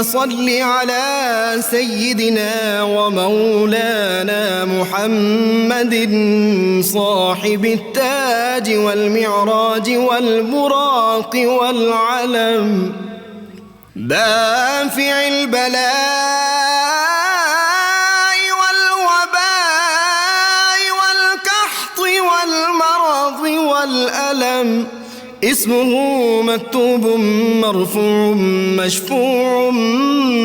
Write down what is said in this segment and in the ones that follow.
صل على سيدنا ومولانا محمد صاحب التاج والمعراج والبراق والعلم دافع البلاء والوباء والقحط والمرض والألم اسمه مكتوب مرفوع مشفوع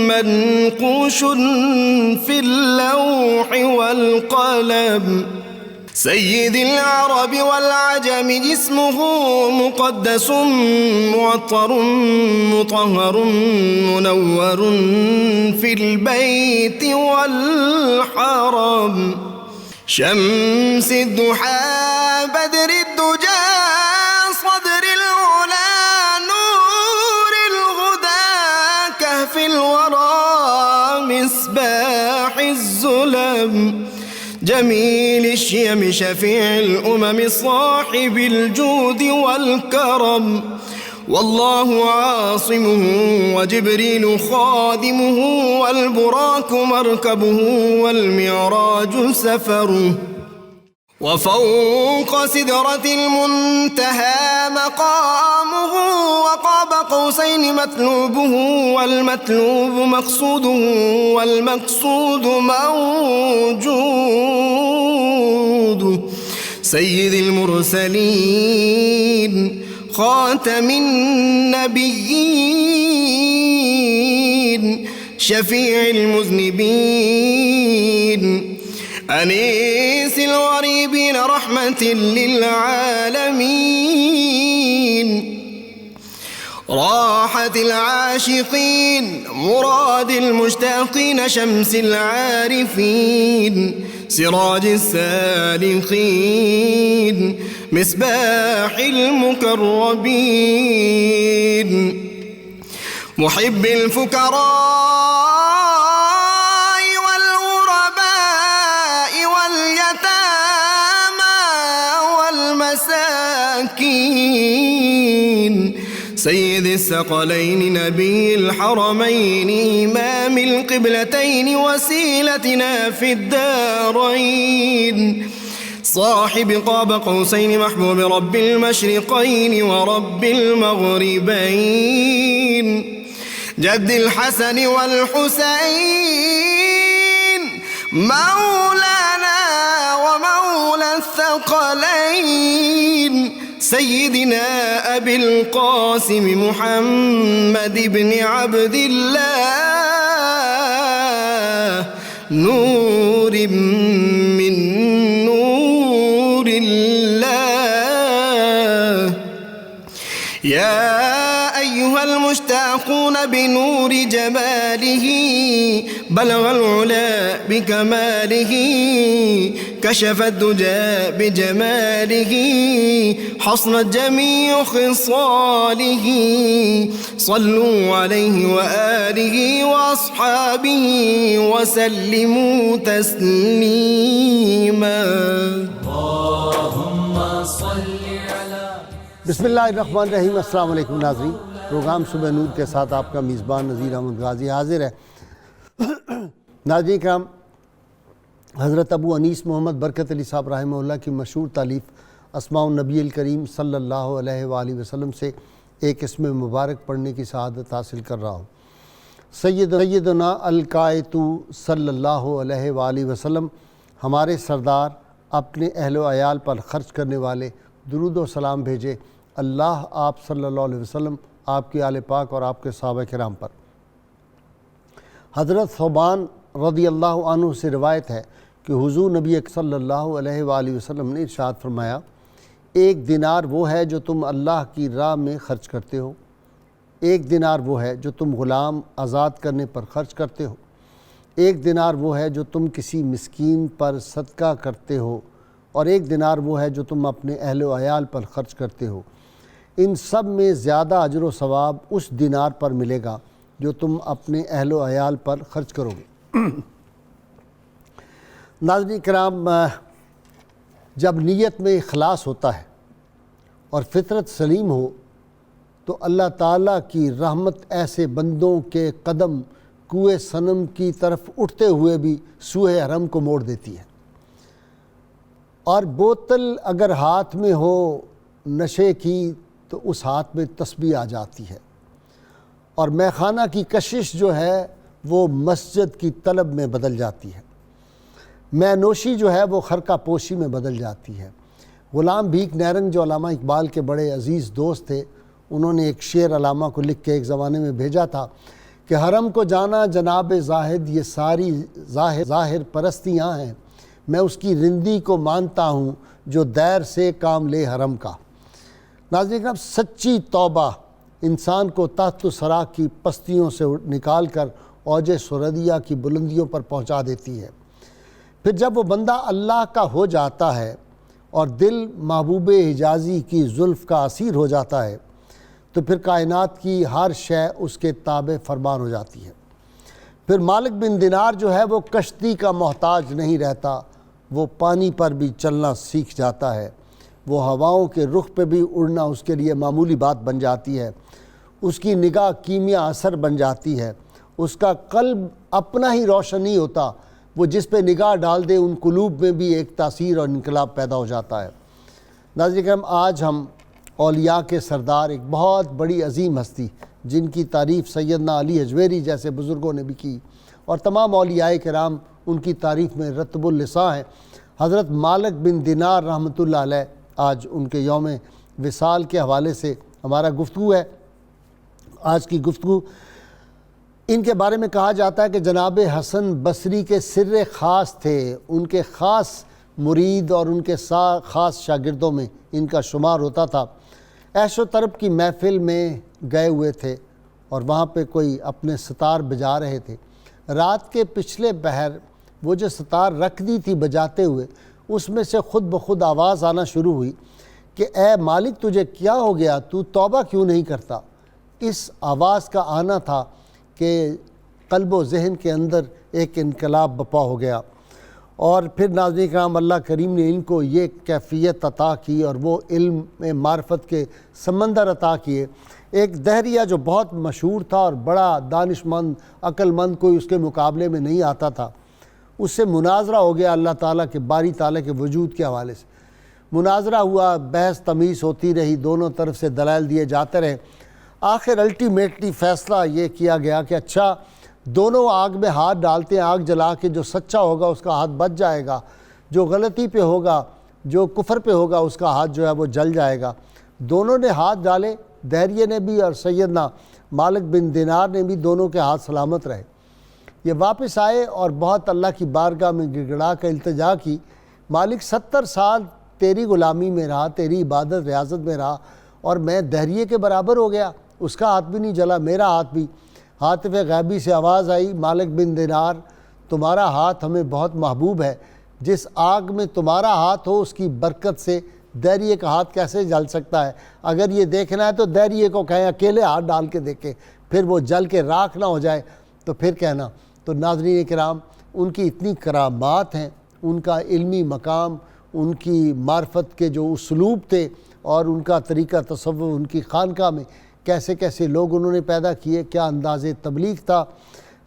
منقوش في اللوح والقلم سيد العرب والعجم اسمه مقدس معطر مطهر منور في البيت والحرم شمس الضحى بدر الدجى صدر العلا نور الهدى كهف الورى مصباح الظلم جميل الشيم شفيع الأمم صاحب الجود والكرم والله عاصمه وجبريل خادمه والبراك مركبه والمعراج سفره وفوق سدرة المنتهى مقامه وقاب قوسين مطلوبه والمطلوب مقصوده والمقصود موجود سيد المرسلين خاتم النبيين شفيع المذنبين أنيس الغريبين رحمة للعالمين راحة العاشقين مراد المشتاقين شمس العارفين سراج السالخين مصباح المقربين محب الفكراء سيد الثقلين نبي الحرمين إمام القبلتين وسيلتنا في الدارين صاحب قاب قوسين محبوب رب المشرقين ورب المغربين جد الحسن والحسين مولانا ومولى الثقلين سيدنا أبي القاسم محمد بن عبد الله نور من نور الله يا أيها المشتاقون بنور جماله بلغ العلا بكماله كشف الدجى بجماله حصنت جميع خصاله صلوا عليه وآله وأصحابه وسلموا تسليما اللهم صل على بسم اللہ الرحمن الرحیم۔ السلام علیکم ناظرین، پروگرام صبح نور کے ساتھ آپ کا میزبان نذیر احمد غازی حاضر ہے۔ ناظرین کرام، حضرت ابو انیس محمد برکت علی صاحب رحمہ اللہ کی مشہور تالیف اسماء النبی الکریم صلی اللہ علیہ وآلہ وسلم سے ایک اسم مبارک پڑھنے کی سعادت حاصل کر رہا ہوں۔ سیدنا القائط صلی اللہ علیہ وآلہ وسلم ہمارے سردار اپنے اہل و عیال پر خرچ کرنے والے درود و سلام بھیجے اللہ آپ صلی اللہ علیہ وسلم، آپ کی آل پاک اور آپ کے صحابہ کرام پر۔ حضرت ثوبان رضی اللہ عنہ سے روایت ہے کہ حضور نبی صلی اللہ علیہ وآلہ وسلم نے ارشاد فرمایا، ایک دینار وہ ہے جو تم اللہ کی راہ میں خرچ کرتے ہو، ایک دینار وہ ہے جو تم غلام آزاد کرنے پر خرچ کرتے ہو، ایک دینار وہ ہے جو تم کسی مسکین پر صدقہ کرتے ہو، اور ایک دینار وہ ہے جو تم اپنے اہل و عیال پر خرچ کرتے ہو۔ ان سب میں زیادہ اجر و ثواب اس دینار پر ملے گا جو تم اپنے اہل و عیال پر خرچ کرو گے۔ ناظرین کرام، جب نیت میں اخلاص ہوتا ہے اور فطرت سلیم ہو تو اللہ تعالیٰ کی رحمت ایسے بندوں کے قدم کوہ صنم کی طرف اٹھتے ہوئے بھی سوئے حرم کو موڑ دیتی ہے۔ اور بوتل اگر ہاتھ میں ہو نشے کی تو اس ہاتھ میں تسبیح آ جاتی ہے، اور میخانہ کی کشش جو ہے وہ مسجد کی طلب میں بدل جاتی ہے، میں نوشی جو ہے وہ خرقہ پوشی میں بدل جاتی ہے۔ غلام بھیک نیرنگ جو علامہ اقبال کے بڑے عزیز دوست تھے، انہوں نے ایک شعر علامہ کو لکھ کے ایک زمانے میں بھیجا تھا کہ حرم کو جانا جناب زاہد یہ ساری ظاہر پرستیاں ہیں، میں اس کی رندی کو مانتا ہوں جو دیر سے کام لے حرم کا۔ ناظرین اکرام، سچی توبہ انسان کو تحت و سرا کی پستیوں سے نکال کر اوج سردیہ کی بلندیوں پر پہنچا دیتی ہے۔ پھر جب وہ بندہ اللہ کا ہو جاتا ہے اور دل محبوب حجازی کی زلف کا اسیر ہو جاتا ہے تو پھر کائنات کی ہر شے اس کے تابع فرمان ہو جاتی ہے۔ پھر مالک بن دینار جو ہے وہ کشتی کا محتاج نہیں رہتا، وہ پانی پر بھی چلنا سیکھ جاتا ہے، وہ ہواؤں کے رخ پہ بھی اڑنا اس کے لیے معمولی بات بن جاتی ہے، اس کی نگاہ کیمیا اثر بن جاتی ہے، اس کا قلب اپنا ہی روشن نہیں ہوتا، وہ جس پہ نگاہ ڈال دے ان قلوب میں بھی ایک تاثیر اور انقلاب پیدا ہو جاتا ہے۔ ناظرین کرام، آج ہم اولیاء کے سردار ایک بہت بڑی عظیم ہستی جن کی تعریف سیدنا علی حجویری جیسے بزرگوں نے بھی کی اور تمام اولیاء کرام ان کی تعریف میں رطب اللساں ہیں، حضرت مالک بن دینار رحمۃ اللہ علیہ، آج ان کے یوم وصال کے حوالے سے ہمارا گفتگو ہے۔ آج کی گفتگو ان کے بارے میں کہا جاتا ہے کہ جناب حسن بصری کے سر خاص تھے، ان کے خاص مرید اور ان کے خاص شاگردوں میں ان کا شمار ہوتا تھا۔ عیش و طرب کی محفل میں گئے ہوئے تھے اور وہاں پہ کوئی اپنے ستار بجا رہے تھے۔ رات کے پچھلے پہر وہ جو ستار رکھ دی تھی بجاتے ہوئے، اس میں سے خود بخود آواز آنا شروع ہوئی کہ اے مالک تجھے کیا ہو گیا، تو توبہ کیوں نہیں کرتا؟ اس آواز کا آنا تھا کہ قلب و ذہن کے اندر ایک انقلاب بپا ہو گیا، اور پھر ناظرین کرام اللہ کریم نے ان کو یہ کیفیت عطا کی اور وہ علم معرفت کے سمندر عطا کیے۔ ایک دہریہ جو بہت مشہور تھا اور بڑا دانش مند عقل مند کوئی اس کے مقابلے میں نہیں آتا تھا، اس سے مناظرہ ہو گیا اللہ تعالیٰ کے باری تعالیٰ کے وجود کے حوالے سے۔ مناظرہ ہوا، بحث تمیز ہوتی رہی، دونوں طرف سے دلائل دیے جاتے رہے، آخر الٹیمیٹلی فیصلہ یہ کیا گیا کہ اچھا دونوں آگ میں ہاتھ ڈالتے ہیں، آگ جلا کے جو سچا ہوگا اس کا ہاتھ بچ جائے گا، جو غلطی پہ ہوگا، جو کفر پہ ہوگا اس کا ہاتھ جو ہے وہ جل جائے گا۔ دونوں نے ہاتھ ڈالے، دہریے نے بھی اور سیدنا مالک بن دینار نے بھی، دونوں کے ہاتھ سلامت رہے۔ یہ واپس آئے اور بہت اللہ کی بارگاہ میں گڑگڑا کر التجا کی، مالک 70 سال تیری غلامی میں رہا، تیری عبادت ریاضت میں رہا، اور میں دہریے کے برابر ہو گیا، اس کا ہاتھ بھی نہیں جلا، میرا ہاتھ بھی۔ ہاتف غیبی سے آواز آئی، مالک بن دینار تمہارا ہاتھ ہمیں بہت محبوب ہے، جس آگ میں تمہارا ہاتھ ہو اس کی برکت سے دہریے کا ہاتھ کیسے جل سکتا ہے؟ اگر یہ دیکھنا ہے تو دہریے کو کہیں اکیلے ہاتھ ڈال کے دیکھے، پھر وہ جل کے راکھ نہ ہو جائے تو پھر کہنا۔ تو ناظرین کرام، ان کی اتنی کرامات ہیں، ان کا علمی مقام، ان کی معرفت کے جو اسلوب تھے اور ان کا طریقہ تصور، ان کی خانقاہ میں کیسے کیسے لوگ انہوں نے پیدا کیے، کیا انداز تبلیغ تھا۔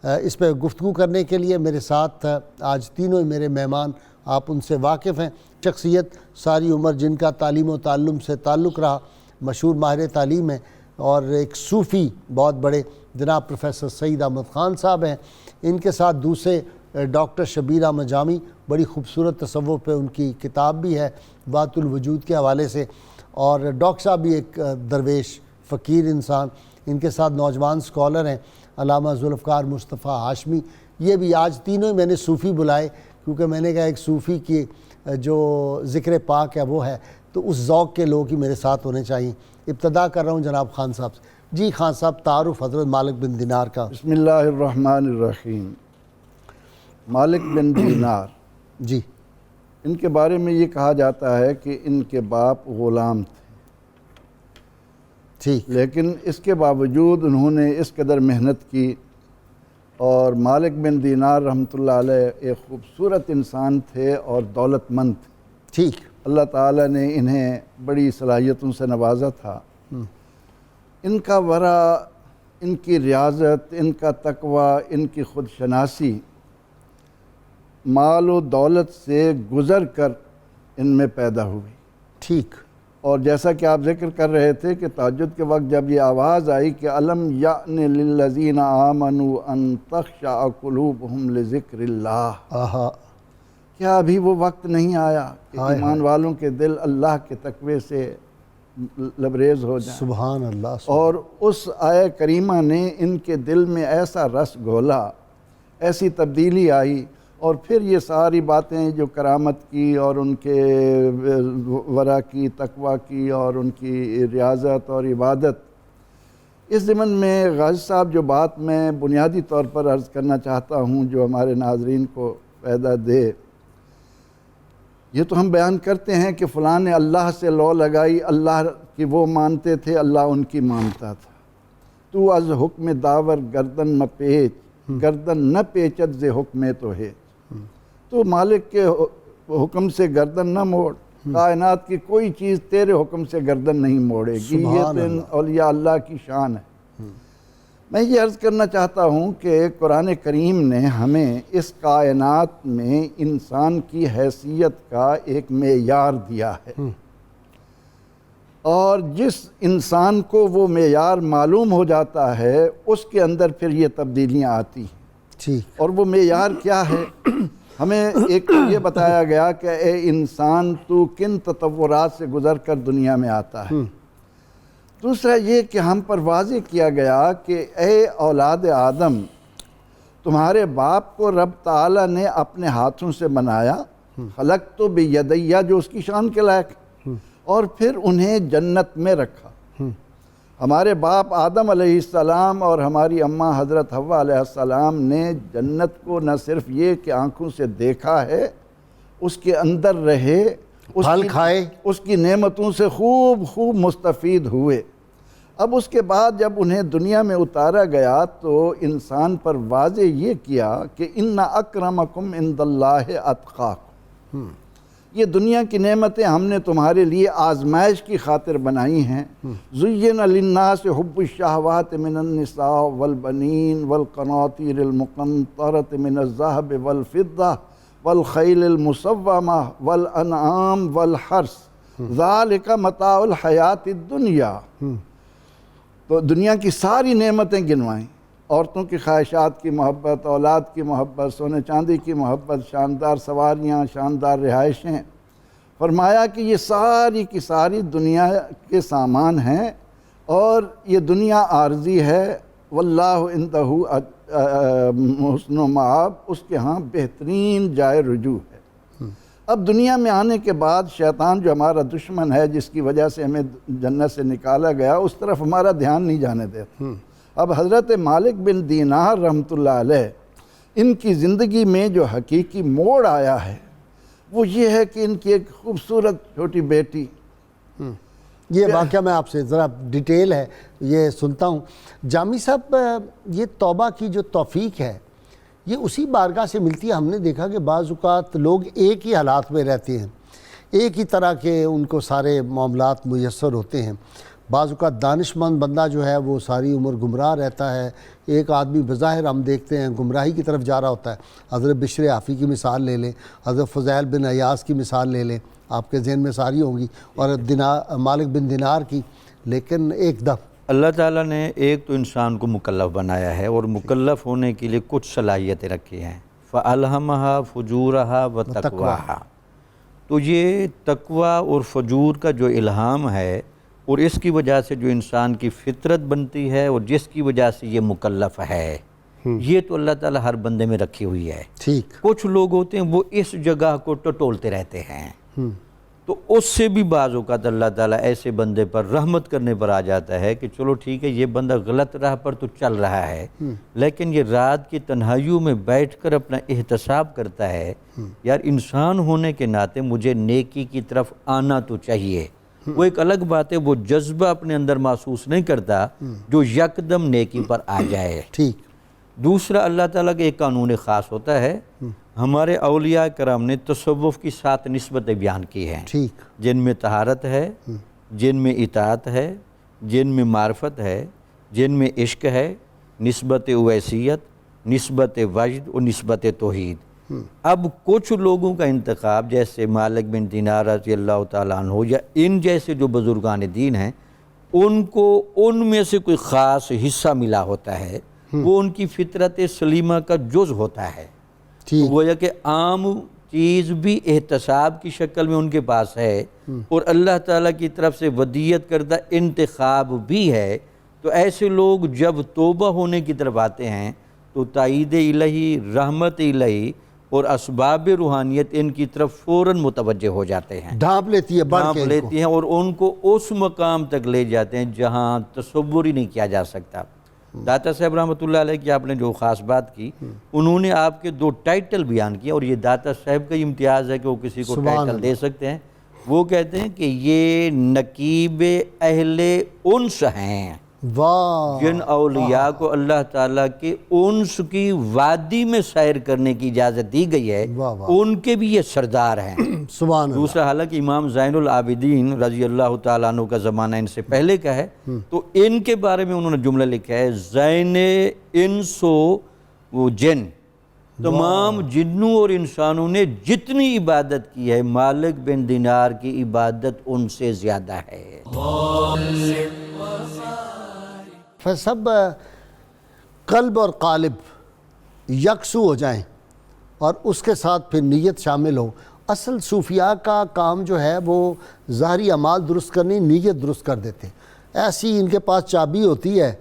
اس پہ گفتگو کرنے کے لیے میرے ساتھ آج تینوں میرے مہمان، آپ ان سے واقف ہیں۔ شخصیت ساری عمر جن کا تعلیم و تعلم سے تعلق رہا، مشہور ماہر تعلیم ہیں، اور ایک صوفی بہت بڑے جناب پروفیسر سعید احمد خان صاحب ہیں۔ ان کے ساتھ دوسرے ڈاکٹر شبیر احمد جامی، بڑی خوبصورت تصوف پہ ان کی کتاب بھی ہے وات الوجود کے حوالے سے، اور ڈاکٹر صاحب بھی ایک درویش فقیر انسان۔ ان کے ساتھ نوجوان سکولر ہیں علامہ ذوالفقار مصطفیٰ ہاشمی۔ یہ بھی آج تینوں ہی میں نے صوفی بلائے کیونکہ میں نے کہا ایک صوفی کی جو ذکر پاک ہے وہ ہے، تو اس ذوق کے لوگ ہی میرے ساتھ ہونے چاہیے۔ ابتدا کر رہا ہوں جناب خان صاحب سے۔ جی خان صاحب، تعارف حضرت مالک بن دینار کا۔ بسم اللہ الرحمن الرحیم۔ مالک بن دینار جی، ان کے بارے میں یہ کہا جاتا ہے کہ ان کے باپ غلام تھے، ٹھیک، لیکن اس کے باوجود انہوں نے اس قدر محنت کی، اور مالک بن دینار رحمۃ اللہ علیہ ایک خوبصورت انسان تھے اور دولت مند تھے۔ ٹھیک، اللہ تعالیٰ نے انہیں بڑی صلاحیتوں سے نوازا تھا۔ ان کا ورع، ان کی ریاضت، ان کا تقوی، ان کی خود شناسی مال و دولت سے گزر کر ان میں پیدا ہوئی۔ ٹھیک۔ اور جیسا کہ آپ ذکر کر رہے تھے کہ تہجد کے وقت جب یہ آواز آئی کہ الم یأن للذین آمنوا ان تخشع قلوبہم لذکر اللہ، آہا، کیا ابھی وہ وقت نہیں آیا کہ ایمان والوں کے دل اللہ کے تقوی سے لبریز ہو جائیں؟ سبحان اللہ۔ اور اس آیہ کریمہ نے ان کے دل میں ایسا رس گھولا، ایسی تبدیلی آئی، اور پھر یہ ساری باتیں جو کرامت کی اور ان کے ورع کی، تقوی کی اور ان کی ریاضت اور عبادت، اس ضمن میں غازی صاحب جو بات میں بنیادی طور پر عرض کرنا چاہتا ہوں جو ہمارے ناظرین کو فائدہ دے، یہ تو ہم بیان کرتے ہیں کہ فلاں نے اللہ سے لو لگائی، اللہ کی وہ مانتے تھے، اللہ ان کی مانتا تھا۔ تو از حکم داور گردن مپیچ، گردن نہ پیچت ز حکم تو ہے، تو مالک کے حکم سے گردن نہ موڑ، کائنات کی کوئی چیز تیرے حکم سے گردن نہیں موڑے گی۔ یہ تو ان اولیاء اللہ کی شان ہے۔ میں یہ عرض کرنا چاہتا ہوں کہ قرآن کریم نے ہمیں اس کائنات میں انسان کی حیثیت کا ایک معیار دیا ہے، اور جس انسان کو وہ معیار معلوم ہو جاتا ہے اس کے اندر پھر یہ تبدیلیاں آتی ہیں۔ ٹھیک۔ اور وہ معیار کیا ہے؟ ہمیں ایک یہ بتایا گیا کہ اے انسان تو کن تطورات سے گزر کر دنیا میں آتا ہے۔ دوسرا یہ کہ ہم پر واضح کیا گیا کہ اے اولاد آدم، تمہارے باپ کو رب تعالیٰ نے اپنے ہاتھوں سے بنایا، خلق تو بیدیہ، جو اس کی شان کے لائق، اور پھر انہیں جنت میں رکھا۔ ہمارے باپ آدم علیہ السلام اور ہماری اماں حضرت حوا علیہ السلام نے جنت کو نہ صرف یہ کہ آنکھوں سے دیکھا ہے، اس کے اندر رہے، پھل کھائے، اس کی نعمتوں سے خوب مستفید ہوئے۔ اب اس کے بعد جب انہیں دنیا میں اتارا گیا تو انسان پر واضح یہ کیا کہ ان اکرمکم عند اللہ اتقاکم، یہ دنیا کی نعمتیں ہم نے تمہارے لیے آزمائش کی خاطر بنائی ہیں۔ زین للناس حب الشہوات من النساء والبنین والقناطیر المقنطرۃ من الذہب والفضہ والخیل المصومہ والانعام والحرث ذالک متاع الحیات الدنیا۔ تو دنیا کی ساری نعمتیں گنوائیں، عورتوں کی خواہشات کی محبت، اولاد کی محبت، سونے چاندی کی محبت، شاندار سواریاں، شاندار رہائشیں، فرمایا کہ یہ ساری کی ساری دنیا کے سامان ہیں، اور یہ دنیا عارضی ہے، واللہ عندہ حسن مآب، اس کے ہاں بہترین جائے رجوع ہے۔ اب دنیا میں آنے کے بعد شیطان جو ہمارا دشمن ہے، جس کی وجہ سے ہمیں جنت سے نکالا گیا، اس طرف ہمارا دھیان نہیں جانے دیتا۔ اب حضرت مالک بن دینار رحمۃ اللہ علیہ، ان کی زندگی میں جو حقیقی موڑ آیا ہے وہ یہ ہے کہ ان کی ایک خوبصورت چھوٹی بیٹی، یہ واقعہ میں آپ سے ذرا ڈیٹیل ہے یہ سنتا ہوں۔ جامی صاحب، یہ توبہ کی جو توفیق ہے یہ اسی بارگاہ سے ملتی ہے۔ ہم نے دیکھا کہ بعض اوقات لوگ ایک ہی حالات میں رہتے ہیں، ایک ہی طرح کے ان کو سارے معاملات میسر ہوتے ہیں۔ بعض اوقات دانش مند بندہ جو ہے وہ ساری عمر گمراہ رہتا ہے، ایک آدمی بظاہر ہم دیکھتے ہیں گمراہی کی طرف جا رہا ہوتا ہے۔ حضرت بشر عافی کی مثال لے لیں، حضرت فضیل بن عیاض کی مثال لے لیں، آپ کے ذہن میں ساری ہوں گی، اور مالک بن دینار کی۔ لیکن ایک دم اللہ تعالیٰ نے ایک تو انسان کو مکلف بنایا ہے، اور مکلف ہونے کے لیے کچھ صلاحیتیں رکھی ہیں، فَأَلْهَمَهَا فُجُورَهَا وَتَقْوَاهَا۔ تو یہ تقوی اور فجور کا جو الہام ہے، اور اس کی وجہ سے جو انسان کی فطرت بنتی ہے اور جس کی وجہ سے یہ مکلف ہے، یہ تو اللہ تعالیٰ ہر بندے میں رکھی ہوئی ہے۔ ٹھیک۔ کچھ لوگ ہوتے ہیں وہ اس جگہ کو ٹٹولتے رہتے ہیں، تو اس سے بھی بعض اوقات اللہ تعالیٰ ایسے بندے پر رحمت کرنے پر آ جاتا ہے کہ چلو ٹھیک ہے، یہ بندہ غلط راہ پر تو چل رہا ہے، لیکن یہ رات کی تنہائیوں میں بیٹھ کر اپنا احتساب کرتا ہے، یار انسان ہونے کے ناطے مجھے نیکی کی طرف آنا تو چاہیے۔ وہ ایک الگ بات ہے، وہ جذبہ اپنے اندر محسوس نہیں کرتا جو یکدم نیکی پر آ جائے۔ ٹھیک۔ دوسرا، اللہ تعالیٰ کا ایک قانون خاص ہوتا ہے۔ ہمارے اولیاء کرام نے تصوف کی 7 نسبتیں بیان کی ہیں، ٹھیک۔ جن میں طہارت ہے، جن میں اطاعت ہے، جن میں معرفت ہے، جن میں عشق ہے، نسبت اویسیت، نسبت وجد اور نسبت توحید۔ اب کچھ لوگوں کا انتخاب جیسے مالک بن دینار رضی اللہ تعالیٰ عنہ یا ان جیسے جو بزرگان دین ہیں، ان کو ان میں سے کوئی خاص حصہ ملا ہوتا ہے، وہ ان کی فطرت سلیمہ کا جز ہوتا ہے۔ ٹھیک، وہ یہ کہ عام چیز بھی احتساب کی شکل میں ان کے پاس ہے اور اللہ تعالیٰ کی طرف سے ودیت کردہ انتخاب بھی ہے، تو ایسے لوگ جب توبہ ہونے کی طرف آتے ہیں تو تائید الہی، رحمت الہی اور اسباب روحانیت ان کی طرف فوراً متوجہ ہو جاتے ہیں، ڈھانپ لیتی ہے بڑھ کے ان کو۔ لیتی ہیں اور ان کو اس مقام تک لے جاتے ہیں جہاں تصور ہی نہیں کیا جا سکتا۔ داتا صاحب رحمۃ اللہ علیہ کی آپ نے جو خاص بات کی، انہوں نے آپ کے 2 ٹائٹل بیان کیے، اور یہ داتا صاحب کا ہی امتیاز ہے کہ وہ کسی کو ٹائٹل دے سکتے ہیں۔ وہ کہتے ہیں کہ یہ نقیب اہل انس ہیں، واہ، جن اولیاء کو اللہ تعالیٰ کے انس کی وادی میں سیر کرنے کی اجازت دی گئی ہے، واہ واہ، ان کے بھی یہ سردار ہیں۔ سبحان اللہ۔ دوسرا، حالانکہ امام زین العابدین رضی اللہ تعالیٰ عنہ کا زمانہ ان سے پہلے کا ہے، تو ان کے بارے میں انہوں نے جملہ لکھا ہے، زین انس و جن، تمام جنوں اور انسانوں نے جتنی عبادت کی ہے، مالک بن دینار کی عبادت ان سے زیادہ ہے۔ سب قلب اور قالب یکسو ہو جائیں اور اس کے ساتھ پھر نیت شامل ہو۔ اصل صوفیاء کا کام جو ہے وہ ظاہری اعمال درست کرنی، نیت درست کر دیتے، ایسی ان کے پاس چابی ہوتی ہے،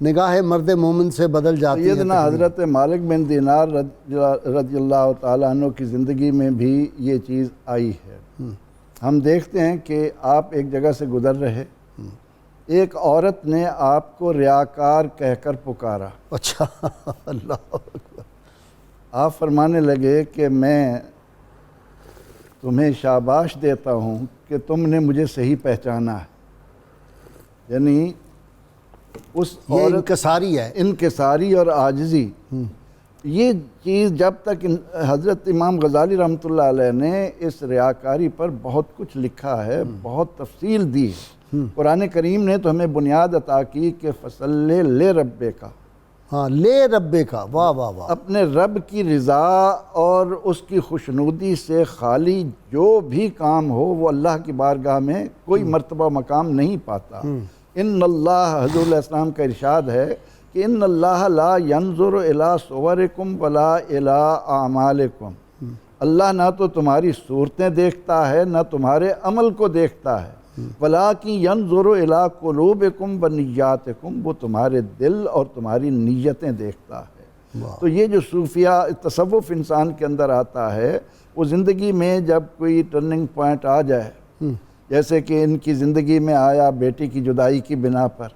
نگاہ مرد مومن سے بدل جاتی ہے۔ سیدنا حضرت مالک بن دینار رضی اللہ تعالیٰ عنہ کی زندگی میں بھی یہ چیز آئی ہے۔ ہم دیکھتے ہیں کہ آپ ایک جگہ سے گزر رہے، ایک عورت نے آپ کو ریاکار کہہ کر پکارا۔ اچھا، اللہ اکبر۔ آپ فرمانے لگے کہ میں تمہیں شاباش دیتا ہوں کہ تم نے مجھے صحیح پہچانا ہے۔ یعنی اس یہ عورت انکساری ہے۔ انکساری اور عاجزی، یہ چیز جب تک حضرت امام غزالی رحمۃ اللہ علیہ نے اس ریاکاری پر بہت کچھ لکھا ہے، بہت تفصیل دی ہے۔ قرآن کریم نے تو ہمیں بنیاد عطا کی کہ فصلی لے ربے کا، ہاں، لے ربے کا، واہ واہ واہ، اپنے رب کی رضا اور اس کی خوشنودی سے خالی جو بھی کام ہو وہ اللہ کی بارگاہ میں کوئی مرتبہ مقام نہیں پاتا۔ ان اللہ، حضور علیہ السلام کا ارشاد ہے کہ ان اللہ لا ینظر الی صورکم ولا الی اعمالکم، اللہ نہ تو تمہاری صورتیں دیکھتا ہے نہ تمہارے عمل کو دیکھتا ہے، وَلَٰكِنْ يَنْظُرُ إِلَىٰ قُلُوبِكُمْ وَنِيَّاتِكُمْ، وہ تمہارے دل اور تمہاری نیتیں دیکھتا ہے۔ تو یہ جو صوفیہ تصوف انسان کے اندر آتا ہے، وہ زندگی میں جب کوئی ٹرننگ پوائنٹ آ جائے، جیسے کہ ان کی زندگی میں آیا بیٹی کی جدائی کی بنا پر،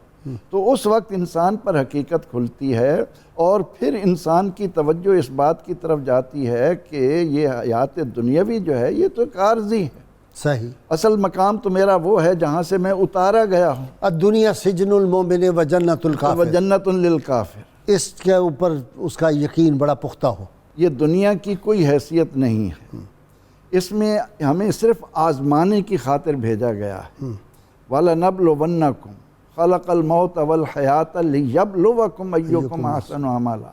تو اس وقت انسان پر حقیقت کھلتی ہے اور پھر انسان کی توجہ اس بات کی طرف جاتی ہے کہ یہ حیات دنیاوی جو ہے یہ تو ایک عارضی ہے، صحیح، اصل مقام تو میرا وہ ہے جہاں سے میں اتارا گیا ہوں، الدنیا سجن المومن و جنت الکافر، وجنت للکافر۔ اس کے اوپر اس کا یقین بڑا پختہ ہو۔ یہ دنیا کی کوئی حیثیت نہیں ہے، اس میں ہمیں صرف آزمانے کی خاطر بھیجا گیا ہے۔ وَلَنَبْلُوَنَّكُمْ خَلَقَ الْمَوْتَ وَالْحَيَاةَ لِيَبْلُوَكُمْ أَيُّكُمْ أَحْسَنُ عَمَلًا،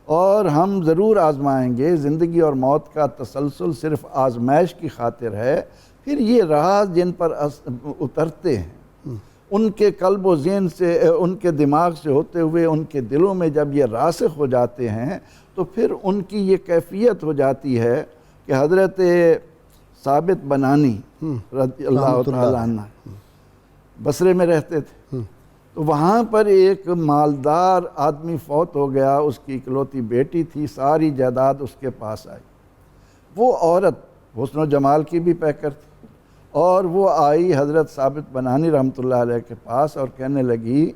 اور ہم ضرور آزمائیں گے۔ زندگی اور موت کا تسلسل صرف آزمائش کی خاطر ہے۔ پھر یہ راز جن پر اترتے ہیں، ان کے قلب و ذہن سے، ان کے دماغ سے ہوتے ہوئے ان کے دلوں میں جب یہ راسخ ہو جاتے ہیں تو پھر ان کی یہ کیفیت ہو جاتی ہے کہ حضرت ثابت بنانی رضی اللہ تعالیٰ عنہ بصرے میں رہتے تھے، تو وہاں پر ایک مالدار آدمی فوت ہو گیا، اس کی اکلوتی بیٹی تھی، ساری جائیداد اس کے پاس آئی۔ وہ عورت حسن و جمال کی بھی پیکر تھی، اور وہ آئی حضرت ثابت بنانی رحمۃ اللہ علیہ کے پاس اور کہنے لگی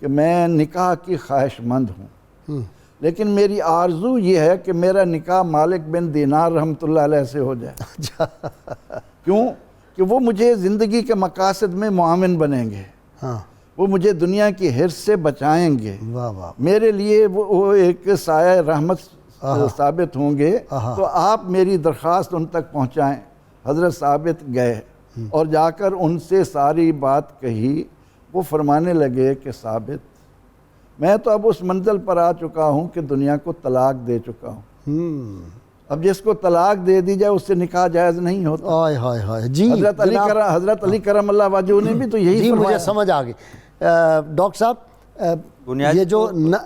کہ میں نکاح کی خواہش مند ہوں، لیکن میری آرزو یہ ہے کہ میرا نکاح مالک بن دینار رحمۃ اللہ علیہ سے ہو جائے۔ کیوں؟ کہ وہ مجھے زندگی کے مقاصد میں معاون بنیں گے، ہاں، وہ مجھے دنیا کی حرص سے بچائیں گے، واہ واہ، میرے لیے وہ ایک سایہ رحمت ثابت ہوں گے، تو آپ میری درخواست ان تک پہنچائیں۔ حضرت ثابت گئے اور جا کر ان سے ساری بات کہی، وہ فرمانے لگے کہ ثابت میں تو اب اس منزل پر آ چکا ہوں کہ دنیا کو طلاق دے چکا ہوں. اب جس کو طلاق دے دی جائے اس سے نکاح جائز نہیں ہوتا. آئے ہائے ہائے. جی حضرت علی کرم اللہ وجہہ نے بھی تو یہی جی فرمایا. مجھے سمجھ آ گئی. ڈاکٹر صاحب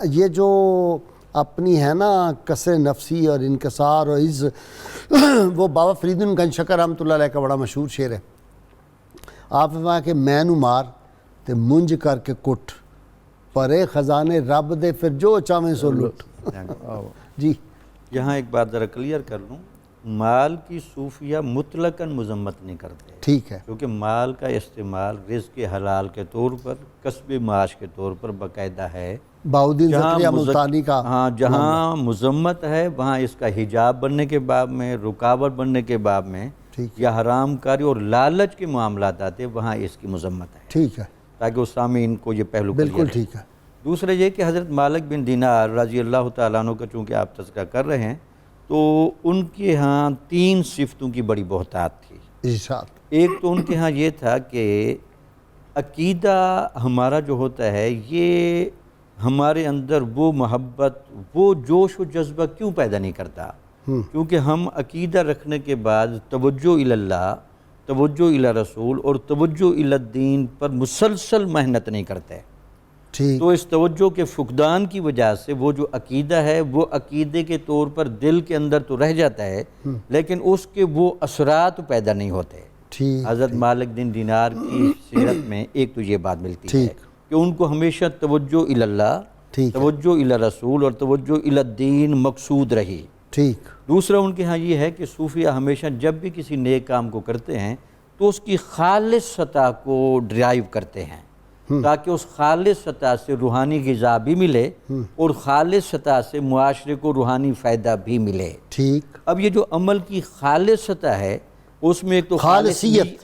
یہ جو اپنی ہے نا کسر نفسی اور انکسار اور عز، وہ بابا فرید گنج شکر رحمۃ اللہ علیہ کا بڑا مشہور شعر ہے. آپ نے کہا کہ میں نو مار تے منج کر کے کٹ، پرے خزانے رب دے پھر جو چاہیں سو لٹ. جی یہاں ایک بات ذرا کلیئر کر لوں، مال کی صوفیہ مطلقاً مذمت نہیں کرتے، ٹھیک ہے. کیونکہ مال کا استعمال رزق حلال کے طور پر، کسب معاش کے طور پر باقاعدہ ہے. باؤدین زکریا ملتانی کا ہاں جہاں مذمت ہے وہاں اس کا حجاب بننے کے باب میں، رکاوٹ بننے کے باب میں، یا حرام کاری اور لالچ کے معاملات آتے وہاں اس کی مذمت ہے. ٹھیک ہے، تاکہ اس سامعین کو یہ پہلو بالکل ٹھیک ہے. دوسرا یہ کہ حضرت مالک بن دینار رضی اللہ تعالیٰ عنہ کا چونکہ آپ تذکرہ کر رہے ہیں، تو ان کے ہاں 3 صفتوں کی بڑی بہتات تھی. ارشاد. ایک تو ان کے ہاں یہ تھا کہ عقیدہ ہمارا جو ہوتا ہے یہ ہمارے اندر وہ محبت، وہ جوش و جذبہ کیوں پیدا نہیں کرتا؟ کیونکہ ہم عقیدہ رکھنے کے بعد توجہ الی اللہ، توجہ الی رسول اور توجہ الی الدین پر مسلسل محنت نہیں کرتے. تو اس توجہ کے فقدان کی وجہ سے وہ جو عقیدہ ہے وہ عقیدے کے طور پر دل کے اندر تو رہ جاتا ہے، لیکن اس کے وہ اثرات پیدا نہیں ہوتے. حضرت مالک بن دینار کی سیرت میں ایک تو یہ بات ملتی ہے کہ ان کو ہمیشہ توجہ الی اللہ، توجہ الی رسول اور توجہ الی الدین مقصود رہی. ٹھیک. دوسرا ان کے ہاں یہ ہے کہ صوفیہ ہمیشہ جب بھی کسی نیک کام کو کرتے ہیں تو اس کی خالص سطح کو ڈرائیو کرتے ہیں، تاکہ اس خالص سطح سے روحانی غذا بھی ملے اور خالص سطح سے معاشرے کو روحانی فائدہ بھی ملے. ٹھیک. اب یہ جو عمل کی خالص سطح ہے اس میں ایک تو خالصیت،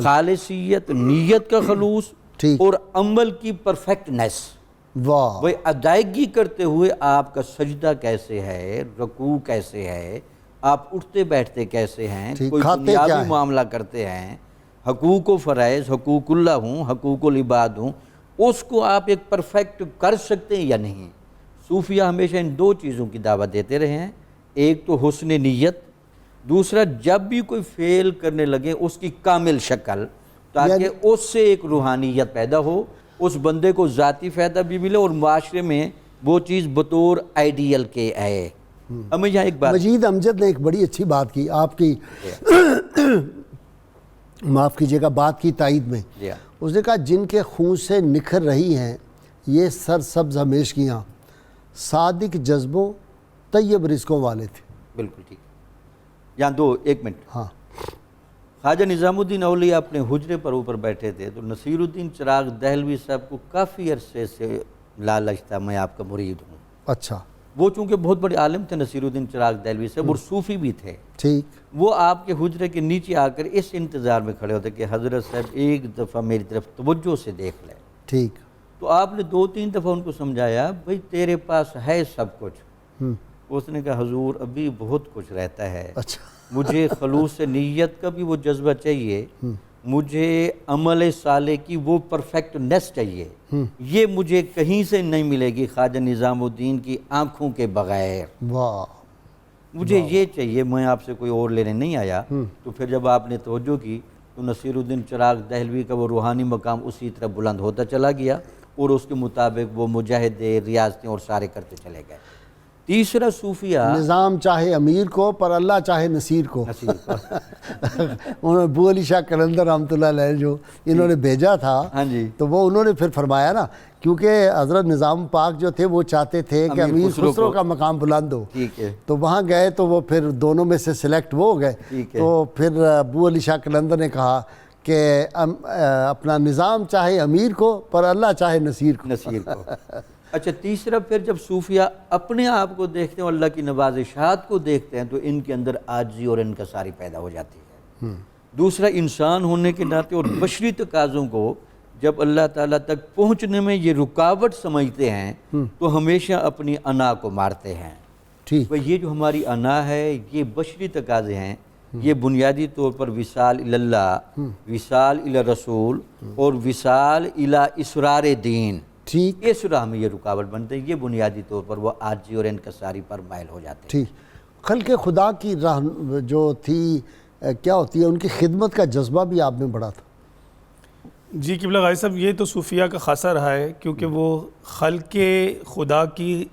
خالصیت، نیت کا خلوص اور عمل کی پرفیکٹنس. واہ. وہ ادائیگی کرتے ہوئے آپ کا سجدہ کیسے ہے، رکوع کیسے ہے، آپ اٹھتے بیٹھتے کیسے ہیں، کوئی دنیاوی معاملہ کرتے ہیں، حقوق و فرائض، حقوق اللہ ہوں، حقوق العباد ہوں، اس کو آپ ایک پرفیکٹ کر سکتے ہیں یا نہیں. صوفیہ ہمیشہ ان 2 چیزوں کی دعوت دیتے رہے ہیں. ایک تو حسن نیت، دوسرا جب بھی کوئی فعل کرنے لگے اس کی کامل شکل، تاکہ اس سے ایک روحانیت پیدا ہو، اس بندے کو ذاتی فائدہ بھی ملے اور معاشرے میں وہ چیز بطور آئیڈیل کے آئے. ہمیں یہاں ایک بات مجید امجد نے ایک بڑی اچھی بات کی آپ کی معاف کیجیے گا بات کی تائید میں. اس نے کہا جن کے خون سے نکھر رہی ہیں یہ سرسبز ہمیشگیاں، صادق جذبوں طیب رزقوں والے تھے. بالکل ٹھیک. یہاں 1 منٹ. ہاں. خواجہ نظام الدین اولیاء اپنے حجرے پر اوپر بیٹھے تھے تو نصیر الدین چراغ دہلوی صاحب کو کافی عرصے سے لالچ تھا میں آپ کا مرید ہوں. اچھا. وہ چونکہ بہت بڑے عالم تھے نصیر الدین چراغ دہلوی صاحب اور صوفی بھی تھے. ٹھیک. وہ آپ کے حجرے کے نیچے آ کر اس انتظار میں کھڑے ہوتے کہ حضرت صاحب ایک دفعہ میری طرف توجہ سے دیکھ لیں. ٹھیک. تو آپ نے 2-3 دفعہ ان کو سمجھایا بھئی تیرے پاس ہے سب کچھ. اس نے کہا حضور ابھی بہت کچھ رہتا ہے. اچھا. مجھے خلوص نیت کا بھی وہ جذبہ چاہیے، مجھے عمل صالح کی وہ پرفیکٹنس چاہیے، یہ مجھے کہیں سے نہیں ملے گی خواجہ نظام الدین کی آنکھوں کے بغیر. واہ. مجھے یہ چاہیے، میں آپ سے کوئی اور لینے نہیں آیا. تو پھر جب آپ نے توجہ کی تو نصیر الدین چراغ دہلوی کا وہ روحانی مقام اسی طرح بلند ہوتا چلا گیا اور اس کے مطابق وہ مجاہدے، ریاضتیں اور سارے کرتے چلے گئے. تیسرا صوفیہ، نظام چاہے امیر کو پر اللہ چاہے نصیر کو. انہوں نے ابو علی شاہ قلندر رحمۃ اللہ علیہ جو انہوں نے بھیجا تھا تو وہ انہوں نے پھر فرمایا نا، کیونکہ حضرت نظام پاک جو تھے وہ چاہتے تھے کہ امیر خسرو کا مقام بلند ہو. تو وہاں گئے تو وہ پھر دونوں میں سے سلیکٹ وہ ہو گئے. تو پھر ابو علی شاہ قلندر نے کہا کہ اپنا نظام چاہے امیر کو پر اللہ چاہے نصیر کو. اچھا تیسرا پھر جب صوفیہ اپنے آپ کو دیکھتے ہیں اور اللہ کی نوازشات کو دیکھتے ہیں تو ان کے اندر عاجزی اور انکساری پیدا ہو جاتی ہے. دوسرا انسان ہونے کے ناطے اور بشری تقاضوں کو جب اللہ تعالیٰ تک پہنچنے میں یہ رکاوٹ سمجھتے ہیں تو ہمیشہ اپنی انا کو مارتے ہیں. یہ جو ہماری انا ہے یہ بشری تقاضے ہیں یہ بنیادی طور پر وصال اللہ، وصال الی رسول اور وصال الی اسرار دین، ٹھیک اس راہ میں یہ رکاوٹ بنتے ہیں، یہ بنیادی طور پر وہ عاجزی اور انکساری پر مائل ہو جاتے ہیں۔ ٹھیک۔ خلق خدا کی راہ جو تھی کیا ہوتی ہے، ان کی خدمت کا جذبہ بھی آپ میں بڑا تھا؟ جی قبلہ غازی صاحب، یہ تو صوفیہ کا خاصہ رہا ہے، کیونکہ وہ خلق خدا کی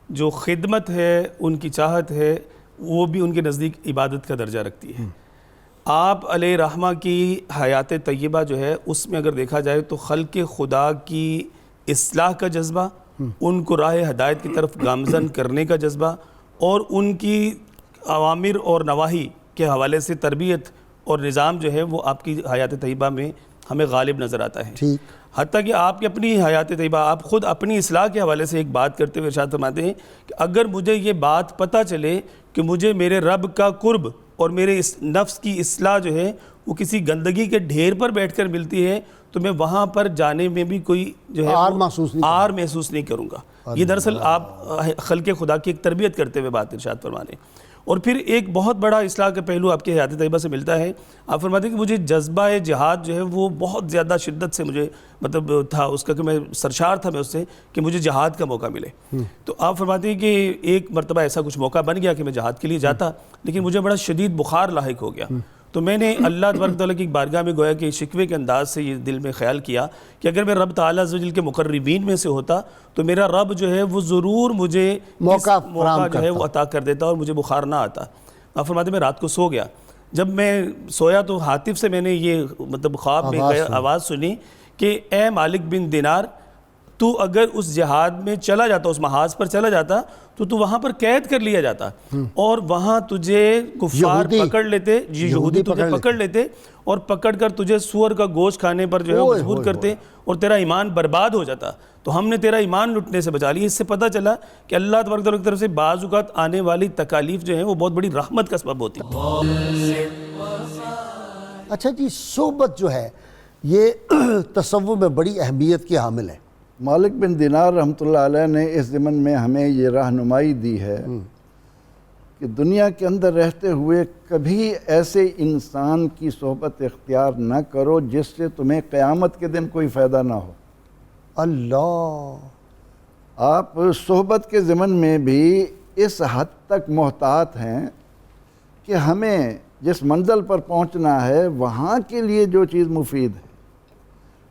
جو خدمت ہے، ان کی چاہت ہے، وہ بھی ان کے نزدیک عبادت کا درجہ رکھتی ہے۔ آپ علیہ رحمہ کی حیات طیبہ جو ہے، اس میں اگر دیکھا جائے تو خلق خدا کی اصلاح کا جذبہ، ان کو راہ ہدایت کی طرف گامزن کرنے کا جذبہ، اور ان کی اوامر اور نواہی کے حوالے سے تربیت اور نظام جو ہے وہ آپ کی حیات طیبہ میں ہمیں غالب نظر آتا ہے۔ ٹھیک۔ حتیٰ کہ آپ کی اپنی حیات طیبہ، آپ خود اپنی اصلاح کے حوالے سے ایک بات کرتے ہوئے ارشاد فرماتے ہیں کہ اگر مجھے یہ بات پتہ چلے کہ مجھے میرے رب کا قرب اور میرے اس نفس کی اصلاح جو ہے وہ کسی گندگی کے ڈھیر پر بیٹھ کر ملتی ہے، تو میں وہاں پر جانے میں بھی کوئی جو ہے آر محسوس نہیں کروں گا۔ یہ دراصل آپ خلق خدا کی ایک تربیت کرتے ہوئے بات ارشاد فرمانے۔ اور پھر ایک بہت بڑا اصلاح کا پہلو آپ کے حیات طیبہ سے ملتا ہے۔ آپ فرماتے ہیں کہ مجھے جذبہ جہاد جو ہے وہ بہت زیادہ شدت سے مجھے مطلب تھا اس کا، کہ میں سرشار تھا میں اس سے کہ مجھے جہاد کا موقع ملے۔ تو آپ فرماتے ہیں کہ ایک مرتبہ ایسا کچھ موقع بن گیا کہ میں جہاد کے لیے جاتا، لیکن مجھے بڑا شدید بخار لاحق ہو گیا۔ تو میں نے اللہ تبارک تعالیٰ کی بارگاہ میں گویا کہ شکوے کے انداز سے یہ دل میں خیال کیا کہ اگر میں رب تعالیٰ عز و جل کے مقربین میں سے ہوتا تو میرا رب جو ہے وہ ضرور مجھے موقع جو ہے وہ عطا کر دیتا اور مجھے بخار نہ آتا۔ آپ فرماتے ہیں میں رات کو سو گیا، جب میں سویا تو ہاتف سے میں نے یہ مطلب خواب میں آواز سنی کہ اے مالک بن دینار، تو اگر اس جہاد میں چلا جاتا، اس محاذ پر چلا جاتا تو وہاں پر قید کر لیا جاتا اور وہاں تجھے کفار پکڑ لیتے، یہودی تجھے پکڑ لیتے اور پکڑ کر تجھے سور کا گوشت کھانے پر جو ہے مجبور کرتے اور تیرا ایمان برباد ہو جاتا۔ تو ہم نے تیرا ایمان لٹنے سے بچا لی۔ اس سے پتہ چلا کہ اللہ تبارک تعالیٰ کی طرف سے بعض اوقات آنے والی تکالیف جو ہیں وہ بہت بڑی رحمت کا سبب ہوتی ہے۔ اچھا جی، صحبت جو ہے یہ تصوف میں بڑی اہمیت کی حامل ہے۔ مالک بن دینار رحمۃ اللہ علیہ نے اس ضمن میں ہمیں یہ رہنمائی دی ہے کہ دنیا کے اندر رہتے ہوئے کبھی ایسے انسان کی صحبت اختیار نہ کرو جس سے تمہیں قیامت کے دن کوئی فائدہ نہ ہو۔ اللہ، آپ صحبت کے ضمن میں بھی اس حد تک محتاط ہیں کہ ہمیں جس منزل پر پہنچنا ہے وہاں کے لیے جو چیز مفید ہے،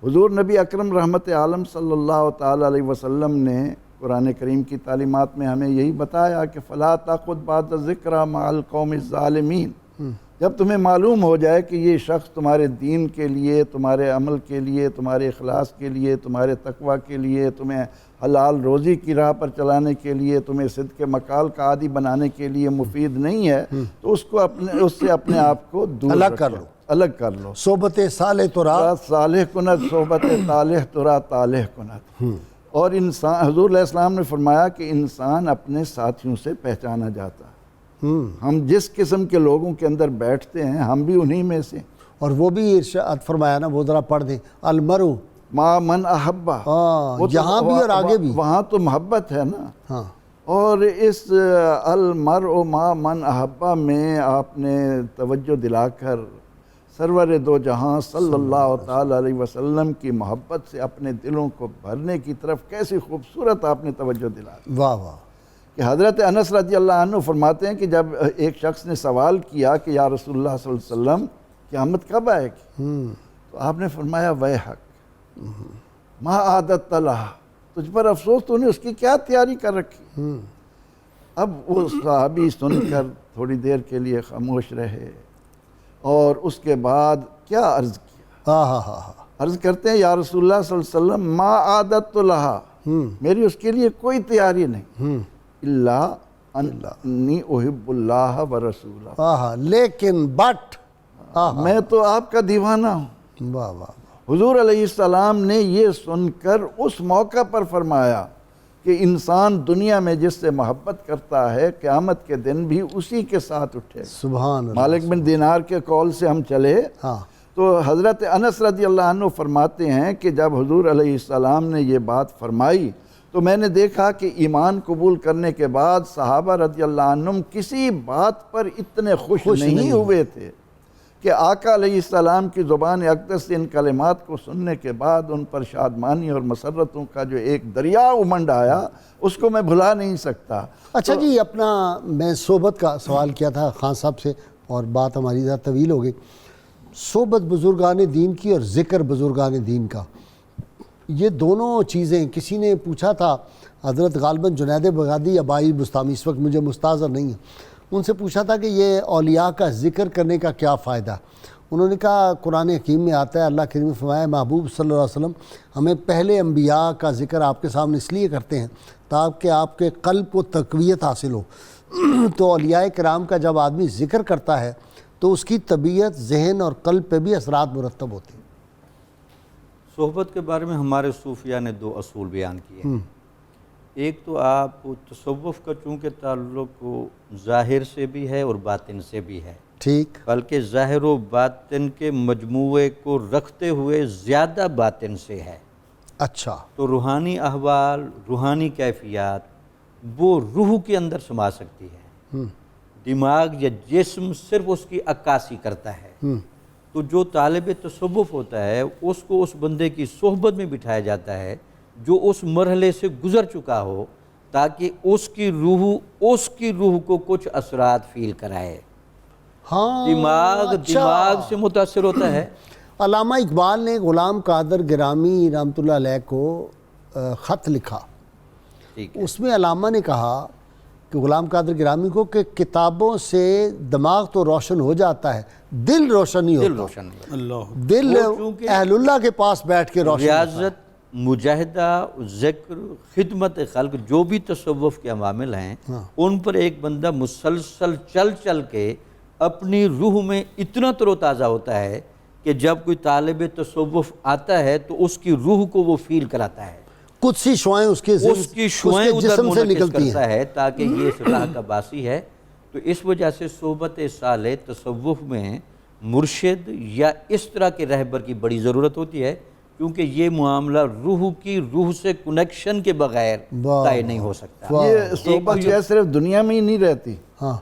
حضور نبی اکرم رحمت عالم صلی اللہ تعالی علیہ وسلم نے قرآن کریم کی تعلیمات میں ہمیں یہی بتایا کہ فَلَا تَأْخُذْ بَعْدَ الذِّكْرَىٰ مَعَ الْقَوْمِ الظَّالِمِينَ۔ جب تمہیں معلوم ہو جائے کہ یہ شخص تمہارے دین کے لیے، تمہارے عمل کے لیے، تمہارے اخلاص کے لیے، تمہارے تقوی کے لیے، تمہیں حلال روزی کی راہ پر چلانے کے لیے، تمہیں صدق مقال کا عادی بنانے کے لیے مفید نہیں ہے، تو اس سے اپنے آپ کو دور الگ کر لو، الگ کر لو۔ صحبت صالح تو راہ صالح کنت، صحبت طالح تو راہ طالح کنت۔ اور انسان، حضور علیہ السلام نے فرمایا کہ انسان اپنے ساتھیوں سے پہچانا جاتا ہے۔ ہم جس قسم کے لوگوں کے اندر بیٹھتے ہیں ہم بھی انہی میں سے۔ اور وہ بھی ارشاد فرمایا نا، وہ ذرا پڑھ دیں، المرء ما من احبہ، یہاں بھی اور آگے بھی، وہاں تو محبت ہے نا۔ ہاں، اور اس المرء ما من احبہ میں آپ نے توجہ دلا کر سرور دو جہاں صلی اللہ تعالی علیہ وسلم کی محبت سے اپنے دلوں کو بھرنے کی طرف کیسی خوبصورت آپ نے توجہ دلا۔ واہ واہ۔ کہ حضرت انس رضی اللہ عنہ فرماتے ہیں کہ جب ایک شخص نے سوال کیا کہ یا رسول اللہ صلی اللہ علیہ وسلم قیامت کب آئے گی، تو آپ نے فرمایا ویحک ما عادت لہا، تجھ پر افسوس، تو نے اس کی کیا تیاری کر رکھی۔ اب وہ صحابی سن کر تھوڑی دیر کے لیے خاموش رہے اور اس کے بعد کیا عرض کیا، عرض کرتے ہیں یا رسول اللہ صلی اللہ علیہ وسلم ما عادت لہا، میری اس کے لیے کوئی تیاری نہیں، اللہ انی احب اللہ ورسولہ، لیکن بٹ میں تو آپ کا دیوانہ ہوں۔ واہ واہ۔ حضور علیہ السلام نے یہ سن کر اس موقع پر فرمایا کہ انسان دنیا میں جس سے محبت کرتا ہے قیامت کے دن بھی اسی کے ساتھ اٹھے۔ سبحان اللہ۔ مالک بن دینار کے قول سے ہم چلے تو حضرت انس رضی اللہ عنہ فرماتے ہیں کہ جب حضور علیہ السلام نے یہ بات فرمائی تو میں نے دیکھا کہ ایمان قبول کرنے کے بعد صحابہ رضی اللہ عنہم کسی بات پر اتنے خوش نہیں ہوئے تھے کہ آقا علیہ السلام کی زبان اقدس سے ان کلمات کو سننے کے بعد ان پر شادمانی اور مسرتوں کا جو ایک دریا امنڈ آیا اس کو میں بھلا نہیں سکتا۔ اچھا جی، اپنا میں صحبت کا سوال کیا تھا خان صاحب سے اور بات ہماری ذرا طویل ہو گئی۔ صحبت بزرگان دین کی اور ذکر بزرگان دین کا، یہ دونوں چیزیں، کسی نے پوچھا تھا حضرت غالباً جنید بغدادی یا بائی بستامی، اس وقت مجھے مستحضر نہیں ہے، ان سے پوچھا تھا کہ یہ اولیاء کا ذکر کرنے کا کیا فائدہ؟ انہوں نے کہا قرآن حکیم میں آتا ہے، اللہ کریم نے فرمایا محبوب صلی اللہ علیہ وسلم ہمیں پہلے انبیاء کا ذکر آپ کے سامنے اس لیے کرتے ہیں تاکہ آپ کے قلب کو تقویت حاصل ہو۔ تو اولیاء کرام کا جب آدمی ذکر کرتا ہے تو اس کی طبیعت، ذہن اور قلب پہ بھی اثرات مرتب ہوتے ہیں۔ صحبت کے بارے میں ہمارے صوفیاء نے 2 اصول بیان کیے ہیں۔ ایک تو آپ تصوف کا چونکہ تعلق ظاہر سے بھی ہے اور باطن سے بھی ہے، ٹھیک، بلکہ ظاہر و باطن کے مجموعے کو رکھتے ہوئے زیادہ باطن سے ہے۔ اچھا، تو روحانی احوال، روحانی کیفیات وہ روح کے اندر سما سکتی ہے، دماغ یا جسم صرف اس کی عکاسی کرتا ہے۔ تو جو طالب تصوف ہوتا ہے اس کو اس بندے کی صحبت میں بٹھایا جاتا ہے جو اس مرحلے سے گزر چکا ہو، تاکہ اس کی روح کو کچھ اثرات فیل کرائے۔ ہاں، دماغ سے متاثر ہوتا ہے۔ علامہ اقبال نے غلام قادر گرامی رحمۃ اللہ علیہ کو خط لکھا، ٹھیک ہے، اس میں علامہ نے کہا کہ غلام قادر گرامی کو کہ کتابوں سے دماغ تو روشن ہو جاتا ہے، دل روشن نہیں دل ہوتا، روشن ہے۔ اللہ دل وہ چونکہ اہل اللہ کے پاس بیٹھ کے روشن ہوتا ہے۔ ریاضت، مجاہدہ، ذکر، خدمت خلق، جو بھی تصوف کے عوامل ہیں ان پر ایک بندہ مسلسل چل کے اپنی روح میں اتنا تر و تازہ ہوتا ہے کہ جب کوئی طالب تصوف آتا ہے تو اس کی روح کو وہ فیل کراتا ہے، قدسی شعائیں اس کے شعائیں ادھر جسم سے منعکس نکلتی کرتا ہیں۔ ہے تاکہ یہ اس راہ کا باسی ہے۔ تو اس وجہ سے صحبت صالح تصوف میں مرشد یا اس طرح کے رہبر کی بڑی ضرورت ہوتی ہے، کیونکہ یہ معاملہ روح سے کنیکشن کے بغیر طے نہیں ہو سکتا۔ یہ صحبت جو ہے صرف دنیا میں ہی نہیں رہتی، ہاں،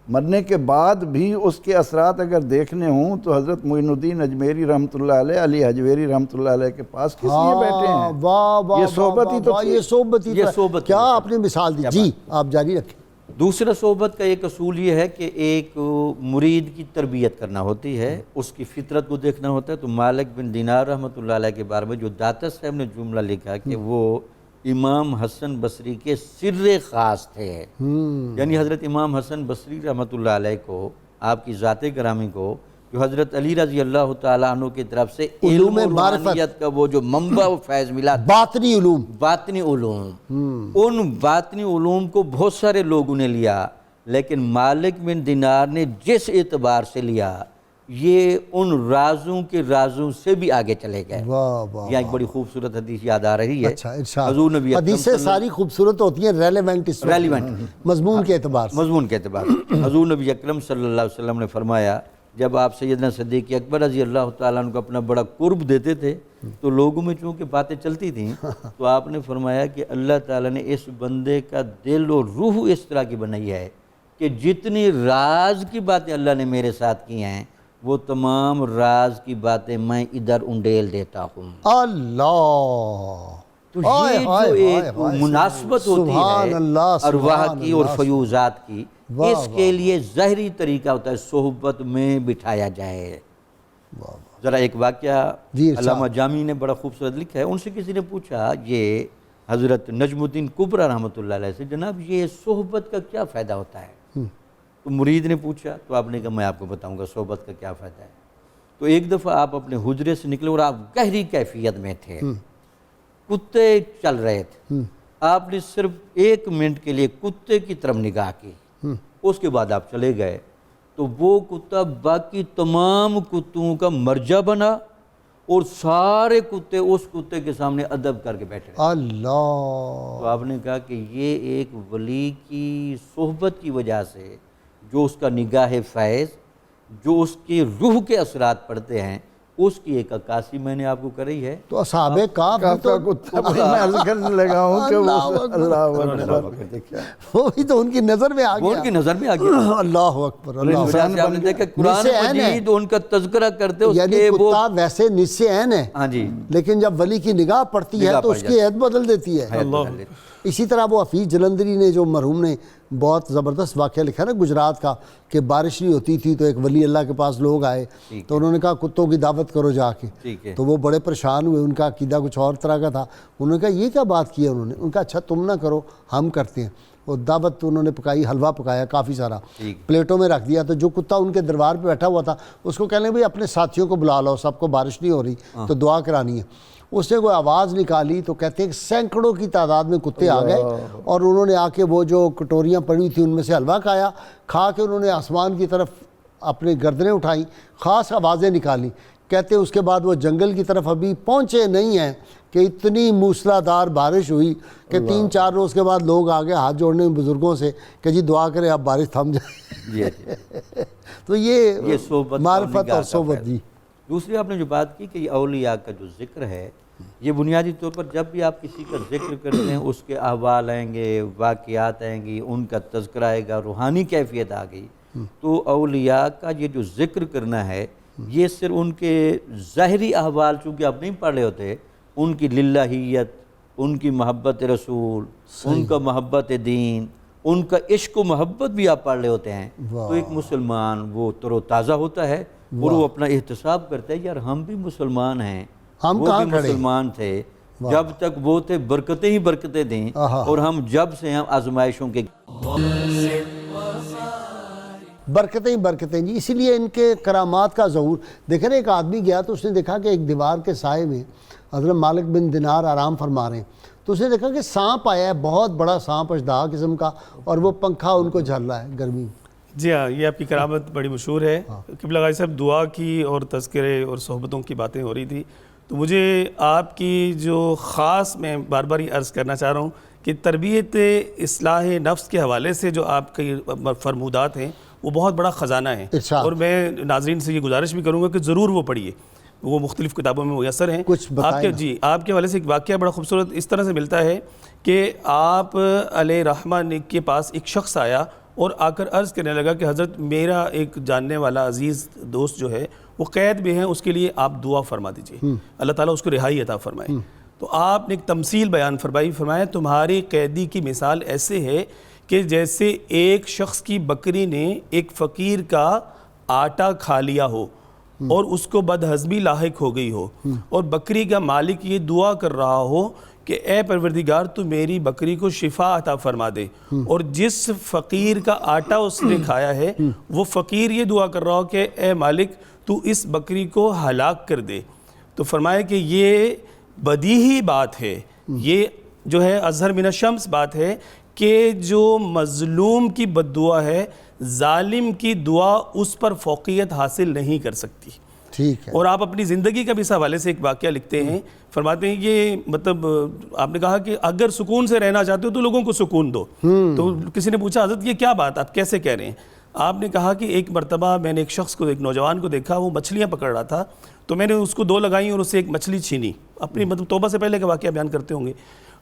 مرنے کے بعد بھی اس کے اثرات اگر دیکھنے ہوں تو حضرت معین الدین اجمیری رحمۃ اللہ علیہ، علی حجویری رحمۃ اللہ علیہ کے پاس کس لیے بیٹھے ہیں؟ واہ واہ، یہ صحبت ہی تو تھی۔ یہ صحبت ہی یہ تو، صحبت کیا ہی آپ نے مثال دی؟ جی آپ جاری رکھیں۔ دوسرا صحبت کا ایک اصول یہ ہے کہ ایک مرید کی تربیت کرنا ہوتی ہے، اس کی فطرت کو دیکھنا ہوتا ہے۔ تو مالک بن دینار رحمۃ اللہ علیہ کے بارے میں جو داتا صاحب نے جملہ لکھا کہ وہ امام حسن بصری کے سر خاص تھے، یعنی حضرت امام حسن بصری رحمۃ اللہ علیہ کو، آپ کی ذات گرامی کو، جو حضرت علی رضی اللہ تعالیٰ عنہ کی طرف سے علم و روحانیت کا وہ جو منبع و فیض ملا، باطنی علوم، ان باطنی علوم کو بہت سارے لوگوں نے لیا، لیکن مالک بن دینار نے جس اعتبار سے لیا یہ ان رازوں کے رازوں سے بھی آگے چلے گئے۔ واہ واہ، یہاں ایک بڑی خوبصورت حدیث یاد آ رہی ہے۔ اچھا ارشاد۔ حضور نبی اکرم حدیثیں ساری خوبصورت ہوتی ہیں، ریلیونٹ، مضمون کے اعتبار سے۔ مضمون کے اعتبار سے حضور نبی اکرم صلی اللہ علیہ وسلم نے فرمایا، جب آپ سیدنا صدیق اکبر رضی اللہ تعالیٰ عنہ کو اپنا بڑا قرب دیتے تھے تو لوگوں میں چونکہ باتیں چلتی تھیں تو آپ نے فرمایا کہ اللہ تعالیٰ نے اس بندے کا دل اور روح اس طرح کی بنائی ہے کہ جتنی راز کی باتیں اللہ نے میرے ساتھ کی ہیں وہ تمام راز کی باتیں میں ادھر انڈیل دیتا ہوں۔ اللہ، تو یہ جو ایک مناسبت ہوتی ہے ارواح کی اور فیوزات کی، اس کے لیے ظاہری طریقہ ہوتا ہے صحبت میں بٹھایا جائے۔ ذرا ایک واقعہ علامہ جامی نے بڑا خوبصورت لکھا ہے، ان سے کسی نے پوچھا یہ حضرت نجم الدین کبریٰ رحمۃ اللہ علیہ سے، جناب یہ صحبت کا کیا فائدہ ہوتا ہے؟ تو مرید نے پوچھا تو آپ نے کہا میں آپ کو بتاؤں گا صحبت کا کیا فائدہ ہے۔ تو ایک دفعہ آپ اپنے حجرے سے نکلے اور آپ گہری کیفیت میں تھے، کتے چل رہے تھے، آپ نے صرف 1 منٹ کے لیے کتے کی طرف نگاہ کی، اس کے بعد آپ چلے گئے تو وہ کتا باقی تمام کتوں کا مرجع بنا اور سارے کتے اس کتے کے سامنے ادب کر کے بیٹھے رہے۔ اللہ، تو آپ نے کہا کہ یہ ایک ولی کی صحبت کی وجہ سے جو اس کا نگاہ فیض، جو اس کی روح کے اثرات پڑتے ہیں، اس کی ایک عکاسی میں نے آپ کو کری ہے. تو اصحاب کہف بھی تو کتا میں عرض کرنے لگا ہوں کہ اللہ اکبر، وہ بھی تو ان کی نظر میں آ وہ ان گیا. کی نظر میں آ گیا. اللہ اکبر، اللہ وجہ سے آپ نے دیکھا قرآن نصف عین ہے. مجید ان کا تذکرہ کرتے اس یعنی کے وہ. کتا ویسے نصف عین ہے، ہاں جی، لیکن جب ولی کی نگاہ پڑتی ہے نگاہ تو پڑ اس کی عید بدل دیتی ہے. اللہ. اسی طرح وہ حفیظ جلندری نے جو مرحوم نے بہت زبردست واقعہ لکھا نا گجرات کا، کہ بارش نہیں ہوتی تھی تو ایک ولی اللہ کے پاس لوگ آئے تو انہوں نے کہا کتوں کی دعوت کرو جا کے. ٹھیک ہے. تو وہ بڑے پریشان ہوئے، ان کا عقیدہ کچھ اور طرح کا تھا. انہوں نے کہا یہ کیا بات کی ہے؟ انہوں نے کہا اچھا تم نہ کرو، ہم کرتے ہیں. وہ دعوت انہوں نے پکائی، حلوہ پکایا کافی سارا، پلیٹوں میں رکھ دیا. تو جو کتا ان کے دربار پہ بیٹھا ہوا تھا اس کو کہنے بھائی اپنے ساتھیوں کو بلا لو، سب کو بارش نہیں ہو رہی تو دعا کرانی ہے. اس نے کوئی آواز نکالی تو کہتے ہیں کہ سینکڑوں کی تعداد میں کتے آ گئے اور انہوں نے آ کے وہ جو کٹوریاں پڑی تھیں ان میں سے حلوہ کھایا. کھا کے انہوں نے آسمان کی طرف اپنے گردنیں اٹھائیں، خاص آوازیں نکالیں. کہتے ہیں اس کے بعد وہ جنگل کی طرف ابھی پہنچے نہیں ہیں کہ اتنی موسلا دار بارش ہوئی کہ 3-4 روز کے بعد لوگ آگے ہاتھ جوڑنے میں بزرگوں سے کہ جی دعا کریں اب بارش تھم جائے. تو یہ معرفت اور صحبت. جی دوسری آپ نے جو بات کی کہ یہ اولیاء کا جو ذکر ہے، یہ بنیادی طور پر جب بھی آپ کسی کا ذکر کرتے ہیں اس کے احوال آئیں گے، واقعات آئیں گی، ان کا تذکرہ آئے گا، روحانی کیفیت آ گئی. تو اولیاء کا یہ جو ذکر کرنا ہے یہ صرف ان کے ظاہری احوال چونکہ آپ نہیں پڑھ رہے ہوتے، ان کی للہیت، ان کی محبت رسول، ان کا محبت دین، ان کا عشق و محبت بھی آپ پڑھ رہے ہوتے ہیں. تو ایک مسلمان وہ تر و تازہ ہوتا ہے اور وہ اپنا احتساب کرتا ہے یار ہم بھی مسلمان ہیں، ہم وہ کہاں بھی کھڑے مسلمان تھے جب تک وہ تھے، برکتیں ہی برکتیں دیں، اور ہم جب سے ہم آزمائشوں کے برکتیں ہی برکتیں. جی اسی لیے ان کے کرامات کا ظہور دیکھیں نا. ایک آدمی گیا تو اس نے دیکھا کہ ایک دیوار کے سائے میں حضرت مالک بن دینار آرام فرما رہے ہیں. تو اس نے دیکھا کہ سانپ آیا ہے، بہت بڑا سانپ اژدہا قسم کا، اور وہ پنکھا ان کو جھل رہا ہے گرمی میں. جی ہاں، یہ آپ کی کرامت بڑی مشہور ہے. قبلہ غازی صاحب دعا کی اور تذکرے اور صحبتوں کی باتیں ہو رہی تھی، تو مجھے آپ کی جو خاص میں بار بار یہ عرض کرنا چاہ رہا ہوں کہ تربیت اصلاح نفس کے حوالے سے جو آپ کے فرمودات ہیں وہ بہت بڑا خزانہ ہے. اور میں ناظرین سے یہ گزارش بھی کروں گا کہ ضرور وہ پڑھیے، وہ مختلف کتابوں میں میسر ہیں. آپ کے جی آپ کے حوالے سے ایک واقعہ بڑا خوبصورت اس طرح سے ملتا ہے کہ آپ علیہ رحمٰ کے پاس ایک شخص آیا اور آ کر عرض کرنے لگا کہ حضرت میرا ایک جاننے والا عزیز دوست جو ہے وہ قید میں ہے، اس کے لیے آپ دعا فرما دیجئے، اللہ تعالیٰ اس کو رہائی عطا فرمائے. تو آپ نے ایک تمثیل بیان فرمایا تمہارے قیدی کی مثال ایسے ہے کہ جیسے ایک شخص کی بکری نے ایک فقیر کا آٹا کھا لیا ہو اور اس کو بدہضمی لاحق ہو گئی ہو، اور بکری کا مالک یہ دعا کر رہا ہو کہ اے پروردگار تو میری بکری کو شفا عطا فرما دے، اور جس فقیر کا آٹا اس نے کھایا ہے وہ فقیر یہ دعا کر رہا ہو کہ اے مالک تو اس بکری کو ہلاک کر دے. تو فرمایا کہ یہ بدیہی بات ہے، یہ جو ہے اظہر من الشمس بات ہے کہ جو مظلوم کی بد دعا ہے ظالم کی دعا اس پر فوقیت حاصل نہیں کر سکتی. ٹھیک ہے. اور آپ اپنی زندگی کا بھی اس حوالے سے ایک واقعہ لکھتے ہیں، فرماتے ہیں یہ مطلب آپ نے کہا کہ اگر سکون سے رہنا چاہتے ہو تو لوگوں کو سکون دو. تو کسی نے پوچھا حضرت یہ کیا بات آپ کیسے کہہ رہے ہیں؟ آپ نے کہا کہ ایک مرتبہ میں نے ایک شخص کو، ایک نوجوان کو دیکھا، وہ مچھلیاں پکڑ رہا تھا، تو میں نے اس کو 2 لگائیں اور اس سے ایک مچھلی چھینی. اپنی مطلب توبہ سے پہلے کا واقعہ بیان کرتے ہوں گے.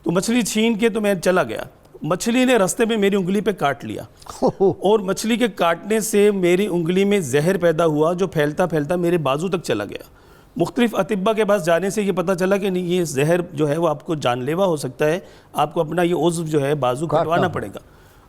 تو مچھلی چھین کے تو میں چلا گیا، مچھلی نے رستے میں میری انگلی پہ کاٹ لیا، اور مچھلی کے کاٹنے سے میری انگلی میں زہر پیدا ہوا جو پھیلتا پھیلتا میرے بازو تک چلا گیا. مختلف اطباء کے پاس جانے سے یہ پتہ چلا کہ نہیں، یہ زہر جو ہے وہ آپ کو جان لیوا ہو سکتا ہے، آپ کو اپنا یہ عضو جو ہے بازو کٹوانا پڑے گا.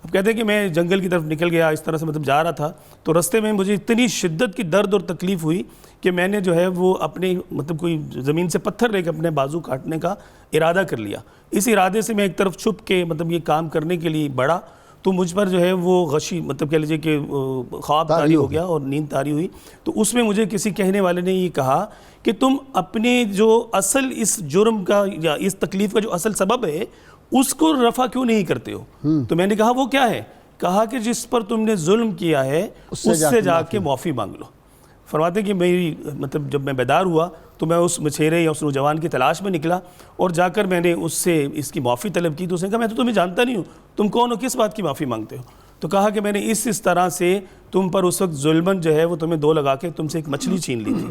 اب کہتے ہیں کہ میں جنگل کی طرف نکل گیا، اس طرح سے مطلب جا رہا تھا، تو رستے میں مجھے اتنی شدت کی درد اور تکلیف ہوئی کہ میں نے جو ہے وہ اپنے مطلب کوئی زمین سے پتھر لے کے اپنے بازو کاٹنے کا ارادہ کر لیا. اس ارادے سے میں ایک طرف چھپ کے مطلب یہ کام کرنے کے لیے بڑھا تو مجھ پر جو ہے وہ غشی مطلب کہہ لیجیے کہ خواب طاری ہو گیا اور نیند طاری ہوئی. تو اس میں مجھے کسی کہنے والے نے یہ کہا کہ تم اپنے جو اصل اس جرم کا یا اس تکلیف کا جو اصل سبب ہے اس کو رفع کیوں نہیں کرتے ہو؟ تو میں نے کہا وہ کیا ہے؟ کہا کہ جس پر تم نے ظلم کیا ہے اس سے جا کے معافی مانگ لو. فرماتے ہیں کہ میری مطلب جب میں بیدار ہوا تو میں اس مچھیرے یا اس نوجوان کی تلاش میں نکلا اور جا کر میں نے اس سے اس کی معافی طلب کی. تو اس نے کہا میں تو تمہیں جانتا نہیں ہوں، تم کون ہو، کس بات کی معافی مانگتے ہو؟ تو کہا کہ میں نے اس طرح سے تم پر اس وقت ظلمن جو ہے وہ تمہیں 2 لگا کے تم سے ایک مچھلی چھین لی تھی.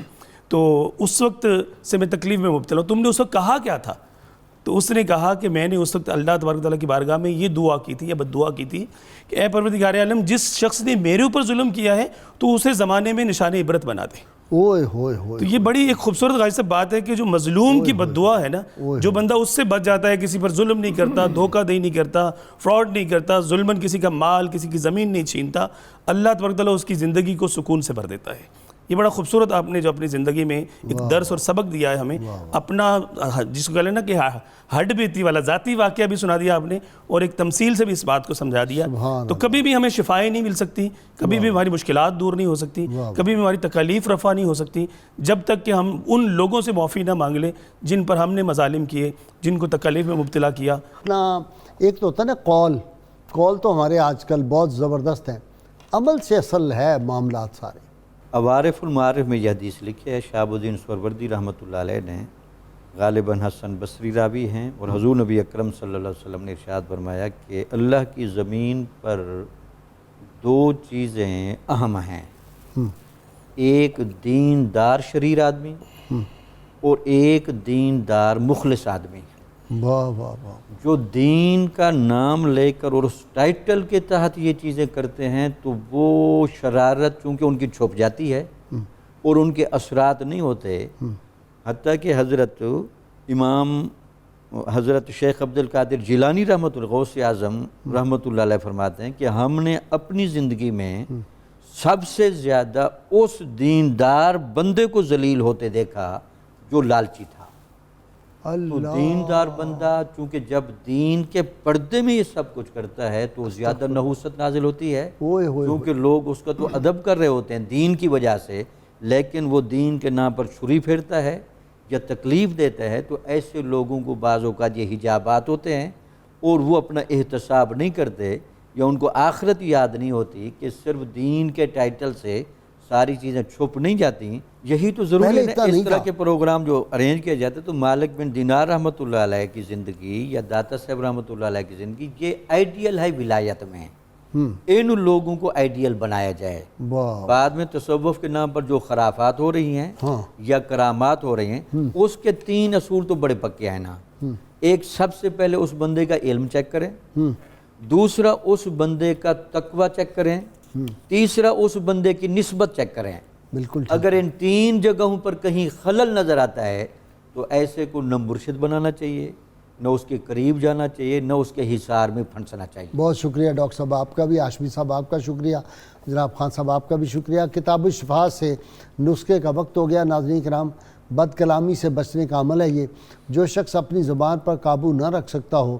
تو اس وقت سے میں تکلیف میں مبتلا ہوں. تم نے اس وقت کہا کیا تھا؟ تو اس نے کہا کہ میں نے اس وقت اللہ تبارک و تعالیٰ کی بارگاہ میں یہ دعا کی تھی یا بد دعا کی تھی کہ اے پروردگار عالم، جس شخص نے میرے اوپر ظلم کیا ہے تو اسے زمانے میں نشان عبرت بنا دے. اوئے ہوئے ہوئے. تو یہ بڑی ایک خوبصورت غازی صاحب بات ہے کہ جو مظلوم کی بد دعا ہے نا، جو بندہ اس سے بچ جاتا ہے، کسی پر ظلم نہیں کرتا، دھوکہ دہی نہیں کرتا، فراڈ نہیں کرتا، ظلماً کسی کا مال، کسی کی زمین نہیں چھینتا، اللہ تبارک و تعالیٰ اس کی زندگی کو سکون سے بھر دیتا ہے. یہ بڑا خوبصورت آپ نے جو اپنی زندگی میں ایک درس اور سبق دیا ہے ہمیں، اپنا جس کو کہہ لیں نا کہ ہڈ بیتی والا ذاتی واقعہ بھی سنا دیا آپ نے، اور ایک تمثیل سے بھی اس بات کو سمجھا دیا. تو کبھی بھی ہمیں شفائیں نہیں مل سکتی، کبھی بھی ہماری مشکلات دور نہیں ہو سکتی، کبھی بھی ہماری تکالیف رفع نہیں ہو سکتی جب تک کہ ہم ان لوگوں سے معافی نہ مانگ لیں جن پر ہم نے مظالم کیے، جن کو تکالیف میں مبتلا کیا. اپنا ایک تو ہوتا ہے نا کال تو ہمارے آج کل بہت زبردست ہیں، عمل سے اصل ہے معاملات سارے. عوارف المعارف میں یہ حدیث لکھی ہے، شہاب الدین سہروردی رحمۃ اللہ علیہ نے، غالباً حسن بصری راوی ہیں، اور حضور نبی اکرم صلی اللہ علیہ وسلم نے ارشاد فرمایا کہ اللہ کی زمین پر 2 چیزیں اہم ہیں، ایک دیندار شریر آدمی اور ایک دیندار مخلص آدمی. واہ واہ واہ. جو دین کا نام لے کر اور اس ٹائٹل کے تحت یہ چیزیں کرتے ہیں تو وہ شرارت چونکہ ان کی چھپ جاتی ہے اور ان کے اثرات نہیں ہوتے. حتیٰ کہ حضرت شیخ عبد القادر جیلانی رحمۃ اللہ غوث اعظم رحمۃ اللہ علیہ فرماتے ہیں کہ ہم نے اپنی زندگی میں سب سے زیادہ اس دیندار بندے کو ذلیل ہوتے دیکھا جو لالچی تھا. تو دیندار بندہ چونکہ جب دین کے پردے میں یہ سب کچھ کرتا ہے تو زیادہ نحوست نازل ہوتی ہے، کیونکہ لوگ اس کا تو ادب کر رہے ہوتے ہیں دین کی وجہ سے، لیکن وہ دین کے نام پر چھری پھیرتا ہے یا تکلیف دیتا ہے. تو ایسے لوگوں کو بعض اوقات یہ حجابات ہوتے ہیں اور وہ اپنا احتساب نہیں کرتے یا ان کو آخرت یاد نہیں ہوتی کہ صرف دین کے ٹائٹل سے ساری چیزیں چھپ نہیں جاتی. یہی تو ضروری ہے اس طرح کے پروگرام جو ارینج کیا جاتے تو مالک بن دینار رحمۃ اللہ علیہ کی زندگی یا داتا صاحب رحمۃ اللہ علیہ کی زندگی یہ آئیڈیل ہے ولایت میں. ان لوگوں کو آئیڈیل بنایا جائے. بعد میں تصوف کے نام پر جو خرافات ہو رہی ہیں یا کرامات ہو رہی ہیں اس کے 3 اصول تو بڑے پکے ہیں نا. ایک، سب سے پہلے اس بندے کا علم چیک کریں، دوسرا اس بندے کا تقوی چیک کریں، تیسرا اس بندے کی نسبت چیک کریں. بالکل. اگر ان 3 جگہوں پر کہیں خلل نظر آتا ہے تو ایسے کو نہ مرشد بنانا چاہیے، نہ اس کے قریب جانا چاہیے، نہ اس کے حصار میں پھنسنا چاہیے. بہت شکریہ ڈاکٹر صاحب آپ کا بھی، ہاشمی صاحب آپ کا شکریہ، جناب خان صاحب آپ کا بھی شکریہ. کتاب الشفا سے نسخے کا وقت ہو گیا. ناظرین کرام، بد کلامی سے بچنے کا عمل ہے یہ. جو شخص اپنی زبان پر قابو نہ رکھ سکتا ہو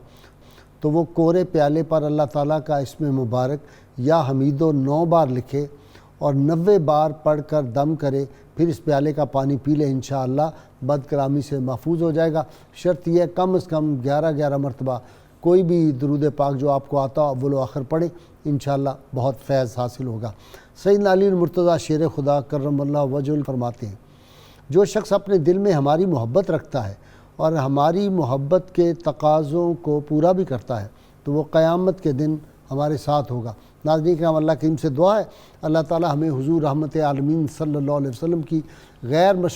تو وہ کورے پیالے پر اللہ تعالیٰ کا اسم مبارک یا حمیدو 9 بار لکھے اور 90 بار پڑھ کر دم کرے، پھر اس پیالے کا پانی پی لے، انشاءاللہ بد کلامی سے محفوظ ہو جائے گا. شرط یہ ہے کم از کم 11 مرتبہ کوئی بھی درود پاک جو آپ کو آتا ہو اول و آخر پڑھیں، انشاءاللہ بہت فیض حاصل ہوگا. سیدنا علی المرتضیٰ شیر خدا کرم اللہ وجہ فرماتے ہیں جو شخص اپنے دل میں ہماری محبت رکھتا ہے اور ہماری محبت کے تقاضوں کو پورا بھی کرتا ہے تو وہ قیامت کے دن ہمارے ساتھ ہوگا. ناظرین کرام، اللہ کریم سے دعا ہے اللہ تعالی ہمیں حضور رحمت عالمین صلی اللہ علیہ وسلم کی غیر مشروع